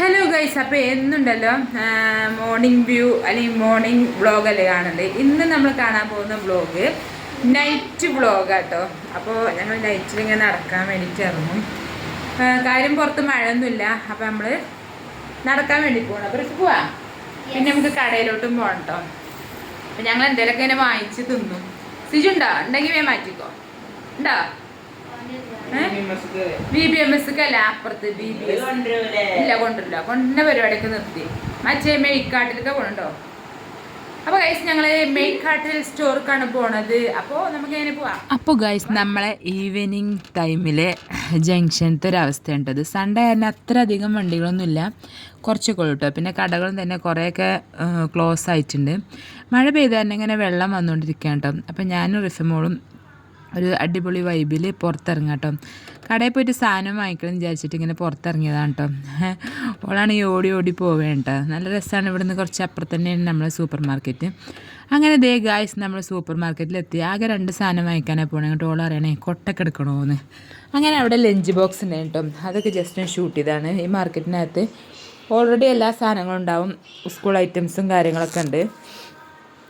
Hello guys, അപ്പോൾ എന്നുണ്ടല്ലോ morning view അല്ലെങ്കിൽ morning വ്ളോഗല്ലേ കാണുന്നത്. ഇന്ന് നമ്മൾ കാണാൻ പോകുന്ന വ്ളോഗ് നൈറ്റ് വ്ളോഗാട്ടോ. അപ്പോൾ ഞങ്ങൾ നൈറ്റിൽ ഇങ്ങനെ നടക്കാൻ വേണ്ടിയിട്ട് ഇറങ്ങും. കാര്യം പുറത്ത് മഴയൊന്നുമില്ല, അപ്പോൾ നമ്മൾ നടക്കാൻ വേണ്ടി പോകണം. അപ്പോൾ പോവാം. പിന്നെ നമുക്ക് കടയിലോട്ടും പോകണം കേട്ടോ. അപ്പം ഞങ്ങൾ എന്തെങ്കിലുമൊക്കെ ഇങ്ങനെ വാങ്ങിച്ച് തിന്നും. സിജു ഉണ്ടോ? ഉണ്ടെങ്കിൽ വേഗം മാറ്റിക്കോ. ഉണ്ടോ? BBMS അല്ല, അപ്പുറത്ത് BBS ഇല്ല, കൊണ്ടില്ല. കൊണ്ടുന്ന പരിപാടിയൊക്കെ നിർത്തി. മറ്റേ മെയ്ക്കാട്ടിലൊക്കെ പോകണുണ്ടോ? അപ്പോൾ ഗൈസ് ഞങ്ങൾ മെയ്ക്കാട്ടിൽ സ്റ്റോർക്കാണ് പോണത്. അപ്പോൾ നമുക്ക് എങ്ങനെ പോവാം. അപ്പോൾ ഗൈസ് നമ്മളെ ഈവനിങ് ടൈമിലെ ജംഗ്ഷനത്തെ ഒരു അവസ്ഥയുണ്ടത്. സൺഡേ തന്നെ അത്ര അധികം വണ്ടികളൊന്നുമില്ല, കുറച്ചൊക്കെ ഉള്ളൂ കേട്ടോ. പിന്നെ കടകളും തന്നെ കുറേയൊക്കെ ക്ലോസ് ആയിട്ടുണ്ട്. മഴ പെയ്ത് തന്നെ ഇങ്ങനെ വെള്ളം വന്നുകൊണ്ടിരിക്കുകയാണ് കേട്ടോ. അപ്പോൾ ഞാനും റിഫമോളും ഒരു അടിപൊളി വൈബിൽ പുറത്തിറങ്ങാം കേട്ടോ. കടയിൽ പോയിട്ട് സാധനം വാങ്ങിക്കണം വിചാരിച്ചിട്ട് ഇങ്ങനെ പുറത്തിറങ്ങിയതാണ് കേട്ടോ. ഓളാണ് ഈ ഓടി ഓടി പോവേണ്ട. നല്ല രസമാണ്. ഇവിടുന്ന് കുറച്ച് അപ്പുറത്ത് തന്നെയാണ് നമ്മളെ സൂപ്പർ മാർക്കറ്റ്. അങ്ങനെ ദേ ഗായ്സ് നമ്മൾ സൂപ്പർ മാർക്കറ്റിലെത്തി. ആകെ 2 സാധനം വാങ്ങിക്കാനാണ് പോകണം. അങ്ങോട്ട് ഓൾ അറിയണേ കൊട്ടൊക്കെ എടുക്കണമെന്ന്. അങ്ങനെ അവിടെ ലഞ്ച് ബോക്സ് ഉണ്ട് കേട്ടോ. അതൊക്കെ ജസ്റ്റ് ഷൂട്ട് ചെയ്താണ്. ഈ മാർക്കറ്റിനകത്ത് ഓൾറെഡി എല്ലാ സാധനങ്ങളും ഉണ്ടാവും. സ്കൂൾ ഐറ്റംസും കാര്യങ്ങളൊക്കെ ഉണ്ട്.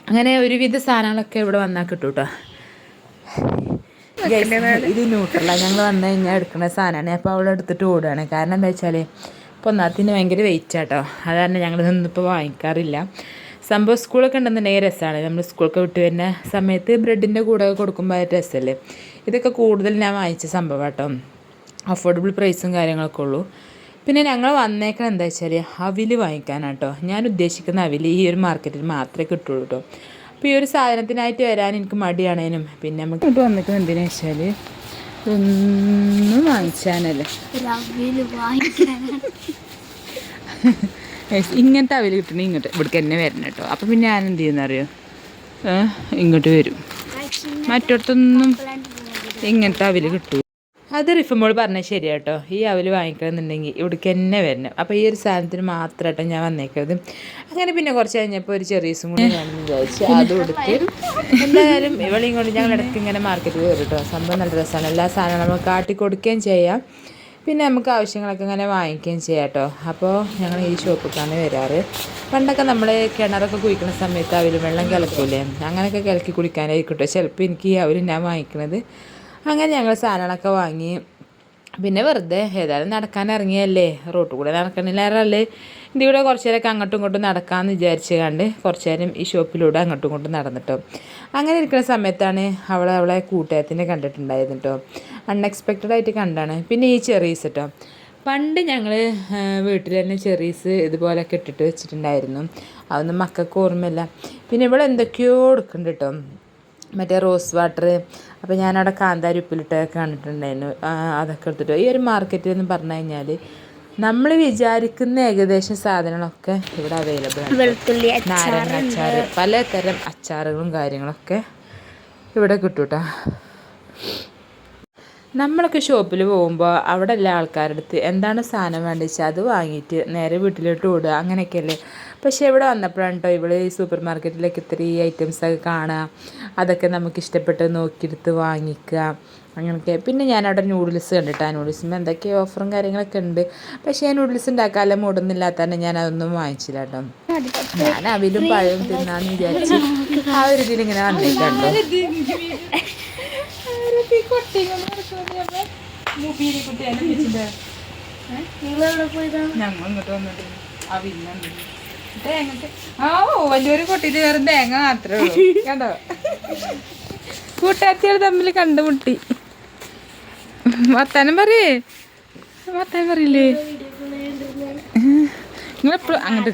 അങ്ങനെ ഒരുവിധ സാധനങ്ങളൊക്കെ ഇവിടെ വന്നാൽ കിട്ടും കേട്ടോ. ഇത് ന്യൂട്രലാണ്. ഞങ്ങൾ വന്നു കഴിഞ്ഞാൽ എടുക്കുന്ന സാധനമാണ്. അപ്പോൾ അവൾ എടുത്തിട്ട് ഓടുകയാണ്. കാരണം എന്താ വെച്ചാൽ ഇപ്പോൾ ഒന്നാത്തിന് ഭയങ്കര വെയിറ്റ് ആട്ടോ. അത് കാരണം ഞങ്ങൾ ഇന്നിപ്പോൾ വാങ്ങിക്കാറില്ല. സംഭവം സ്കൂളൊക്കെ ഉണ്ടെന്നുണ്ടെങ്കിൽ രസമാണ്. നമ്മൾ സ്കൂളൊക്കെ വിട്ട് വരുന്ന സമയത്ത് ബ്രെഡിൻ്റെ കൂടെ കൊടുക്കുമ്പോൾ അത് രസമല്ലേ. ഇതൊക്കെ കൂടുതൽ ഞാൻ വാങ്ങിച്ച സംഭവം കേട്ടോ. അഫോർഡബിൾ പ്രൈസും കാര്യങ്ങളൊക്കെ ഉള്ളൂ. പിന്നെ ഞങ്ങൾ വന്നേക്കണം എന്താ വെച്ചാൽ അവിൽ വാങ്ങിക്കാനാട്ടോ. ഞാൻ ഉദ്ദേശിക്കുന്ന അവിൽ ഈ ഒരു മാർക്കറ്റിൽ മാത്രമേ കിട്ടുള്ളൂ കേട്ടോ. അപ്പോൾ ഈ ഒരു സാധനത്തിനായിട്ട് വരാൻ എനിക്ക് മടിയാണേനും. പിന്നെ നമുക്ക് ഇങ്ങോട്ട് വന്നിട്ട് എന്തിനാ വെച്ചാൽ ഇതൊന്നും വാങ്ങിച്ചാനല്ലേ, ഇങ്ങനത്തെ അവൽ കിട്ടണേ ഇങ്ങോട്ട് ഇവിടേക്ക് തന്നെ വരണം കേട്ടോ. അപ്പോൾ പിന്നെ ഞാൻ എന്ത് ചെയ്യുന്നറിയോ, ഇങ്ങോട്ട് വരും. മറ്റിടത്തൊന്നും ഇങ്ങനത്തെ അവൽ കിട്ടും. അത് റിഫമോൾ പറഞ്ഞാൽ ശരിയാ കേട്ടോ. ഈ അവൽ വാങ്ങിക്കണമെന്നുണ്ടെങ്കിൽ ഇവിടേക്ക് തന്നെ വരണം. അപ്പോൾ ഈ ഒരു സാധനത്തിന് മാത്രമായിട്ടോ ഞാൻ വന്നേക്കത്. അങ്ങനെ പിന്നെ കുറച്ച് കഴിഞ്ഞപ്പോൾ ഒരു ചെറിയസും കൂടി ഞാനെന്ന് വിചാരിച്ചു അത് കൊടുത്ത്. എന്തായാലും ഇവളെയും കൊണ്ട് ഞങ്ങൾ ഇടയ്ക്ക് ഇങ്ങനെ മാർക്കറ്റിൽ കയറി കേട്ടോ. സംഭവം നല്ല രസമാണ്. എല്ലാ സാധനവും നമുക്ക് കാട്ടിക്കൊടുക്കുകയും ചെയ്യാം, പിന്നെ നമുക്ക് ആവശ്യങ്ങളൊക്കെ ഇങ്ങനെ വാങ്ങിക്കുകയും ചെയ്യാം കേട്ടോ. അപ്പോൾ ഞങ്ങൾ ഈ ഷോപ്പിലേക്കാണ് വരാറ്. പണ്ടൊക്കെ നമ്മൾ കിണറൊക്കെ കുഴിക്കുന്ന സമയത്ത് അവൽ വെള്ളം കിളക്കൂലേ, അങ്ങനെയൊക്കെ കിളക്കി കുടിക്കാനായിരിക്കും കേട്ടോ ചിലപ്പോൾ എനിക്ക് ഈ അവൽ ഞാൻ വാങ്ങിക്കണത്. അങ്ങനെ ഞങ്ങൾ സാധനങ്ങളൊക്കെ വാങ്ങി. പിന്നെ വെറുതെ ഏതായാലും നടക്കാൻ ഇറങ്ങിയല്ലേ, റോട്ടിൽ കൂടെ നടക്കണില്ലേറല്ലേ, ഇതിൻ്റെ കൂടെ കുറച്ച് നേരമൊക്കെ അങ്ങോട്ടും ഇങ്ങോട്ടും നടക്കാമെന്ന് വിചാരിച്ച് കണ്ട് കുറച്ച് നേരം ഈ ഷോപ്പിലൂടെ അങ്ങോട്ടും ഇങ്ങോട്ടും നടന്നിട്ടോ. അങ്ങനെ ഇരിക്കുന്ന സമയത്താണ് അവളെ കൂട്ടുകാരത്തിനെ കണ്ടിട്ടുണ്ടായിരുന്നു കേട്ടോ. അൺഎക്സ്പെക്റ്റഡ് ആയിട്ട് കണ്ടാണ്. പിന്നെ ഈ ചെറീസ് കേട്ടോ, പണ്ട് ഞങ്ങൾ വീട്ടിൽ തന്നെ ചെറീസ് ഇതുപോലെയൊക്കെ ഇട്ടിട്ട് വെച്ചിട്ടുണ്ടായിരുന്നു. അതൊന്നും മക്കൾക്ക് ഓർമ്മയില്ല. പിന്നെ ഇവിടെ എന്തൊക്കെയോ എടുക്കുന്നുണ്ട് കേട്ടോ, മറ്റേ റോസ് വാട്ടർ. അപ്പോൾ ഞാനവിടെ കാന്താരി ഉപ്പിലിട്ടൊക്കെ കണ്ടിട്ടുണ്ടായിരുന്നു. അതൊക്കെ എടുത്തിട്ട് ഈ ഒരു മാർക്കറ്റിൽ എന്ന് പറഞ്ഞു കഴിഞ്ഞാൽ നമ്മൾ വിചാരിക്കുന്ന ഏകദേശം സാധനങ്ങളൊക്കെ ഇവിടെ അവൈലബിൾ ആണ്. നാരങ്ങ അച്ചാർ, പലതരം അച്ചാറുകളും കാര്യങ്ങളൊക്കെ ഇവിടെ കിട്ടും കേട്ടോ. നമ്മളൊക്കെ ഷോപ്പിൽ പോകുമ്പോൾ അവിടെ എല്ലാ ആൾക്കാരുടെ അടുത്ത് എന്താണ് സാധനം വേണ്ടത് വെച്ചാൽ അത് വാങ്ങിയിട്ട് നേരെ വീട്ടിലോട്ട് ഓടുക, അങ്ങനെയൊക്കെയല്ലേ. പക്ഷേ ഇവിടെ വന്നപ്പോഴാണ് കേട്ടോ ഇവിടെ ഈ സൂപ്പർ മാർക്കറ്റിലേക്ക് ഇത്രയും ഐറ്റംസൊക്കെ കാണുക, അതൊക്കെ നമുക്ക് ഇഷ്ടപ്പെട്ട് നോക്കിയെടുത്ത് വാങ്ങിക്കുക, അങ്ങനെയൊക്കെ. പിന്നെ ഞാനവിടെ നൂഡിൽസ് കണ്ടിട്ട് ആ നൂഡിൽസിന് എന്തൊക്കെയോ ഓഫറും കാര്യങ്ങളൊക്കെ ഉണ്ട്. പക്ഷേ ആ നൂഡിൽസ് ഉണ്ടാക്കാനുള്ള മൂടൊന്നുമില്ലാത്തതാണ് ഞാൻ അതൊന്നും വാങ്ങിച്ചില്ല കേട്ടോ. ഞാൻ അവിലും പഴവും തിന്നാന്ന് വിചാരിച്ച് ആ ഒരു ഇതിലിങ്ങനെ വന്നേക്കാട്ടോ. വലിയൊരു കൊട്ടിട്ട് വേറെ തേങ്ങ മാത്രമേ ഉള്ളൂ കണ്ടോ. കൂട്ടുകാർത്തികൾ തമ്മിൽ കണ്ടുമുട്ടി. വർത്താനം പറയില്ലേ നിങ്ങളെപ്പോഴും അങ്ങോട്ട്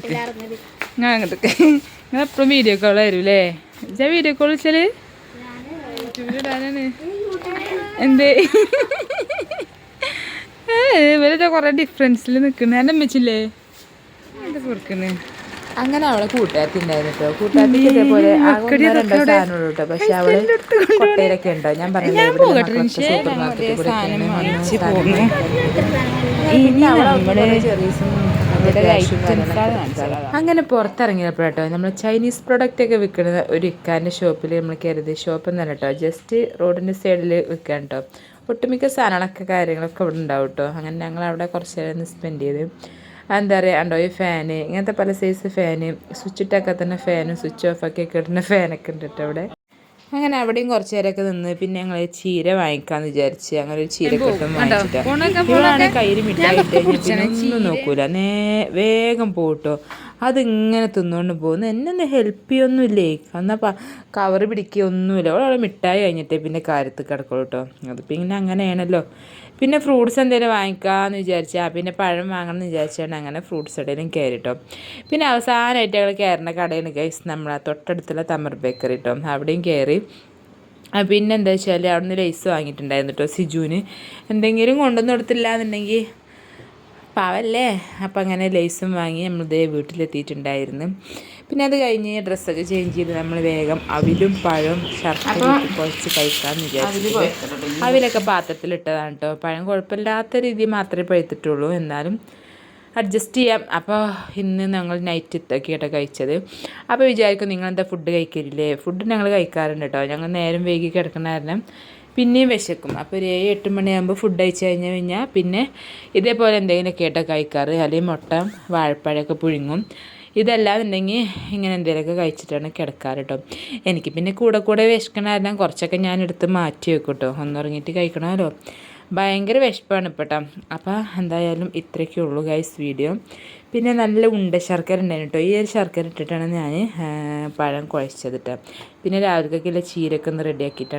നിങ്ങളെപ്പോഴും വീഡിയോ കോൾ വരൂല്ലേ. വീഡിയോ കോൾ വിളിച്ചാല് യൂട്യൂബിലിടാനാണ്. എന്തേ ഇവരൊക്കെ കുറേ ഡിഫറൻസിൽ നിൽക്കുന്നു. ഞാൻ അമ്മച്ചില്ലേ എന്താ കൊടുക്കുന്നത്. അങ്ങനെ അവളെ കൂട്ടുകാരത്തി ഉണ്ടായിരുന്നു കേട്ടോ. കൂട്ടുകാരത്തിക്ക് ഇതേപോലെ സാധനമുള്ളൂ കേട്ടോ. പക്ഷെ അവള് കൊട്ടയിലൊക്കെ ഉണ്ടോ, ഞാൻ പറഞ്ഞില്ലേ സൂപ്പർ മാർക്കറ്റിൽ കൂടെ അങ്ങനെ പുറത്തിറങ്ങിയപ്പോഴാട്ടോ നമ്മൾ ചൈനീസ് പ്രൊഡക്റ്റ് ഒക്കെ വിൽക്കുന്ന ഒരു ഇക്കാൻ്റെ ഷോപ്പിൽ നമ്മൾ കയറിയത്. ഷോപ്പൊന്നല്ല കേട്ടോ, ജസ്റ്റ് റോഡിൻ്റെ സൈഡിൽ വിൽക്കാൻ കേട്ടോ. ഒട്ടുമിക്ക സാധനങ്ങളൊക്കെ കാര്യങ്ങളൊക്കെ ഇവിടെ ഉണ്ടാവും കേട്ടോ. അങ്ങനെ ഞങ്ങൾ അവിടെ കുറച്ച് നേരം സ്പെൻഡ് ചെയ്ത് എന്താ പറയുക ഉണ്ടോ ഈ ഫാന് ഇങ്ങനത്തെ പല സൈസ് ഫാന് സ്വിച്ച് ഇട്ടൊക്കെ തന്നെ ഫാനും സ്വിച്ച് ഓഫാക്കിയൊക്കെ ഇടുന്ന ഫാനൊക്കെ ഉണ്ട് കേട്ടോ അവിടെ. അങ്ങനെ അവിടെയും കുറച്ച് നേരമൊക്കെ നിന്ന് പിന്നെ ഞങ്ങൾ ചീര വാങ്ങിക്കാമെന്ന് വിചാരിച്ച് അങ്ങനെ ഒരു ചീരക്കെട്ടും വാങ്ങിച്ചിട്ടാണ്. ഇവളാണ് കയ്യിൽ മിഠായി ഇട്ട് കഴിഞ്ഞാൽ ഒന്നും നോക്കൂല, വേഗം പോട്ടോ. അതിങ്ങനെ തിന്നുകൊണ്ട് പോകുന്നു. എന്നെ ഒന്ന് ഹെൽപ്പ് ചെയ്യൊന്നുമില്ലേ, എന്നാൽ കവറ് പിടിക്കുകയൊന്നുമില്ല. അവളവിടെ മിഠായി കഴിഞ്ഞിട്ടേ പിന്നെ കാര്യത്തിൽ കിടക്കുള്ളൂ കേട്ടോ. അത് പിന്നെ അങ്ങനെയാണല്ലോ. പിന്നെ ഫ്രൂട്ട്സ് എന്തെങ്കിലും വാങ്ങിക്കാമെന്ന് വിചാരിച്ചാൽ പിന്നെ പഴം വാങ്ങണം എന്ന് വിചാരിച്ചാണ് അങ്ങനെ ഫ്രൂട്ട്സ് എവിടെയും കയറി കേട്ടോ. പിന്നെ അവസാനമായിട്ട് ഞങ്ങൾ കയറുന്ന കടയാണ് ഗൈസ് നമ്മളെ തൊട്ടടുത്തുള്ള തമർ ബേക്കറി കേട്ടോ. അവിടെയും കയറി. പിന്നെ എന്താ വെച്ചാൽ അവിടെ നിന്ന് ലേസ് വാങ്ങിയിട്ടുണ്ടായിരുന്നു കേട്ടോ സിജുവിന്. എന്തെങ്കിലും കൊണ്ടുവന്ന് കൊടുത്തില്ല എന്നുണ്ടെങ്കിൽ പാവല്ലേ. അപ്പം അങ്ങനെ ലേസും വാങ്ങി നമ്മളിതേ വീട്ടിലെത്തിയിട്ടുണ്ടായിരുന്നു. പിന്നെ അത് കഴിഞ്ഞ് ഡ്രസ്സൊക്കെ ചേഞ്ച് ചെയ്ത് നമ്മൾ വേഗം അവിലും പഴവും ശർക്കരയൊക്കെ കുഴച്ച് കഴിക്കാമെന്ന് വിചാരിച്ചു. അവിലൊക്കെ പാത്രത്തിലിട്ടതാണ് കേട്ടോ. പഴം കുഴപ്പമില്ലാത്ത രീതിയിൽ മാത്രമേ പഴുത്തിട്ടുള്ളൂ, എന്നാലും അഡ്ജസ്റ്റ് ചെയ്യാം. അപ്പോൾ ഇന്ന് ഞങ്ങൾ നൈറ്റ് ഇതൊക്കെയാട്ടോ കഴിച്ചത്. അപ്പോൾ വിചാരിക്കും നിങ്ങളെന്താ ഫുഡ് കഴിക്കലില്ലേ? ഫുഡ് ഞങ്ങൾ കഴിക്കാറുണ്ട് കേട്ടോ. ഞങ്ങൾ നേരം വൈകി കിടക്കുന്ന കാരണം പിന്നെയും വിശക്കും. അപ്പോൾ ഒരു 7-8 മണിയാകുമ്പോൾ ഫുഡ് കഴിച്ച് കഴിഞ്ഞാൽ പിന്നെ ഇതേപോലെ എന്തെങ്കിലുമൊക്കെ ആയിട്ടോ കഴിക്കാറ്. അല്ലെങ്കിൽ മുട്ട വാഴപ്പഴമൊക്കെ പുഴുങ്ങും. ഇതല്ലാന്നുണ്ടെങ്കിൽ ഇങ്ങനെ എന്തെങ്കിലുമൊക്കെ കഴിച്ചിട്ടാണ് കിടക്കാറ് കേട്ടോ. എനിക്ക് പിന്നെ കൂടെ വിശക്കണ കാരണം കുറച്ചൊക്കെ ഞാൻ എടുത്ത് മാറ്റി വെക്കും കേട്ടോ. ഒന്നുറങ്ങിയിട്ട് കഴിക്കണമല്ലോ. ഭയങ്കര വിശപ്പാണ് ഇപ്പോൾ കേട്ടോ. അപ്പോൾ എന്തായാലും ഇത്രയൊക്കെ ഉള്ളൂ ഗൈസ് വീഡിയോ. പിന്നെ നല്ല ഉണ്ട ശർക്കര ഉണ്ടായിരുന്നു കേട്ടോ. ഈ ഒരു ശർക്കര ഇട്ടിട്ടാണ് ഞാൻ പഴം കുഴച്ചത് കേട്ടോ. പിന്നെ രാവിലേക്കൊക്കെയുള്ള ചീരയൊക്കെ ഒന്ന് റെഡിയാക്കിയിട്ടാണ്